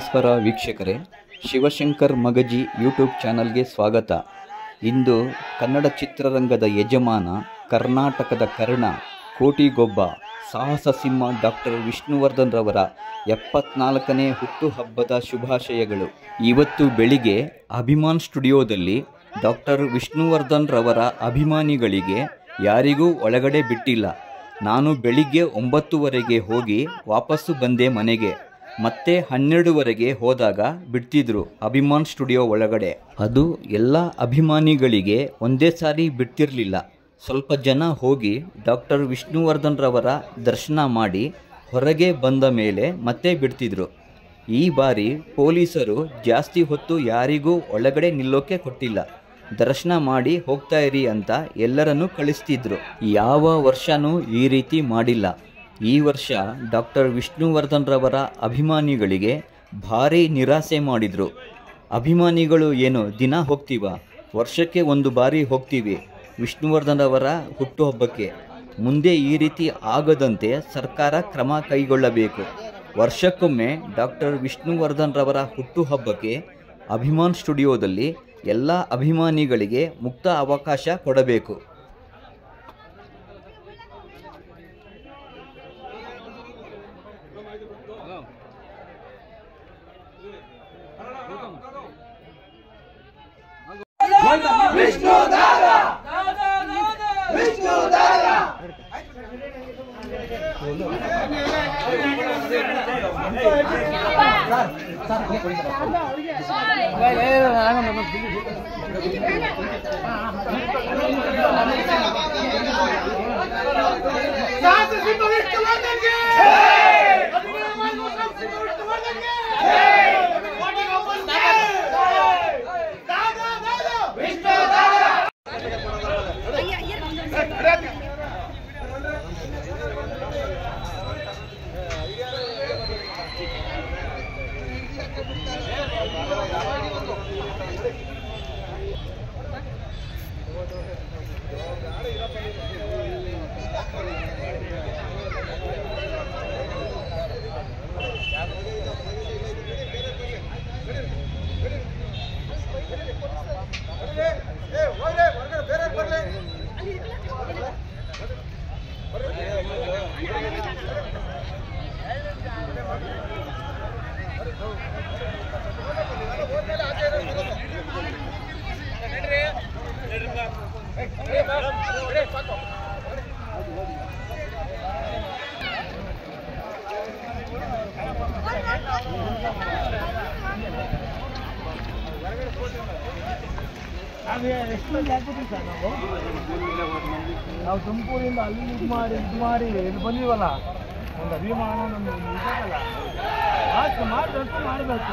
ನಮಸ್ಕಾರ ವೀಕ್ಷಕರೇ, ಶಿವಶಂಕರ್ ಮಗಜಿ ಯೂಟ್ಯೂಬ್ ಚಾನಲ್ಗೆ ಸ್ವಾಗತ. ಇಂದು ಕನ್ನಡ ಚಿತ್ರರಂಗದ ಯಜಮಾನ, ಕರ್ನಾಟಕದ ಕರ್ಣ, ಕೋಟಿಗೊಬ್ಬ ಸಾಹಸ ಸಿಂಹ ಡಾಕ್ಟರ್ ವಿಷ್ಣುವರ್ಧನ್ ರವರ 74ನೇ ಹುಟ್ಟುಹಬ್ಬದ ಶುಭಾಶಯಗಳು. ಇವತ್ತು ಬೆಳಿಗ್ಗೆ ಅಭಿಮಾನ್ ಸ್ಟುಡಿಯೋದಲ್ಲಿ ಡಾಕ್ಟರ್ ವಿಷ್ಣುವರ್ಧನ್ ರವರ ಅಭಿಮಾನಿಗಳಿಗೆ ಯಾರಿಗೂ ಒಳಗಡೆ ಬಿಟ್ಟಿಲ್ಲ. ನಾನು ಬೆಳಿಗ್ಗೆ 9:00ವರೆಗೆ ಹೋಗಿ ವಾಪಸ್ಸು ಬಂದೆ ಮನೆಗೆ. ಮತ್ತೆ 12:00ವರೆಗೆ ಹೋದಾಗ ಬಿಡ್ತಿದ್ರು ಅಭಿಮಾನ್ ಸ್ಟುಡಿಯೋ ಒಳಗಡೆ. ಅದು ಎಲ್ಲ ಅಭಿಮಾನಿಗಳಿಗೆ ಒಂದೇ ಸಾರಿ ಬಿಡ್ತಿರ್ಲಿಲ್ಲ. ಸ್ವಲ್ಪ ಜನ ಹೋಗಿ ಡಾಕ್ಟರ್ ವಿಷ್ಣುವರ್ಧನ್ ರವರ ದರ್ಶನ ಮಾಡಿ ಹೊರಗೆ ಬಂದ ಮೇಲೆ ಮತ್ತೆ ಬಿಡ್ತಿದ್ರು. ಈ ಬಾರಿ ಪೊಲೀಸರು ಜಾಸ್ತಿ ಹೊತ್ತು ಯಾರಿಗೂ ಒಳಗಡೆ ನಿಲ್ಲೋಕೆ ಕೊಟ್ಟಿಲ್ಲ. ದರ್ಶನ ಮಾಡಿ ಹೋಗ್ತಾ ಇರಿ ಅಂತ ಎಲ್ಲರನ್ನೂ ಕಳಿಸ್ತಿದ್ರು. ಯಾವ ವರ್ಷನೂ ಈ ರೀತಿ ಮಾಡಿಲ್ಲ. ಈ ವರ್ಷ ಡಾಕ್ಟರ್ ವಿಷ್ಣುವರ್ಧನ್ ರವರ ಅಭಿಮಾನಿಗಳಿಗೆ ಭಾರಿ ನಿರಾಸೆ ಮಾಡಿದರು. ಅಭಿಮಾನಿಗಳು ಏನು ದಿನ ಹೋಗ್ತೀವ, ವರ್ಷಕ್ಕೆ ಒಂದು ಬಾರಿ ಹೋಗ್ತೀವಿ ವಿಷ್ಣುವರ್ಧನ್ ಅವರ ಹುಟ್ಟುಹಬ್ಬಕ್ಕೆ. ಮುಂದೆ ಈ ರೀತಿ ಆಗದಂತೆ ಸರ್ಕಾರ ಕ್ರಮ ಕೈಗೊಳ್ಳಬೇಕು. ವರ್ಷಕ್ಕೊಮ್ಮೆ ಡಾಕ್ಟರ್ ವಿಷ್ಣುವರ್ಧನ್ ರವರ ಹುಟ್ಟುಹಬ್ಬಕ್ಕೆ ಅಭಿಮಾನ್ ಸ್ಟುಡಿಯೋದಲ್ಲಿ ಎಲ್ಲ ಅಭಿಮಾನಿಗಳಿಗೆ ಮುಕ್ತ ಅವಕಾಶ ಕೊಡಬೇಕು. ನಾವು ತುಮಕೂರಿಂದ ಅಲ್ಲಿ ಇದು ಮಾಡಿ ಇಲ್ಲಿ ಬಂದಿವಲ್ಲ, ಒಂದು ಅಭಿಮಾನ ನಮ್ಗೆ ಮಾಡಬೇಕು.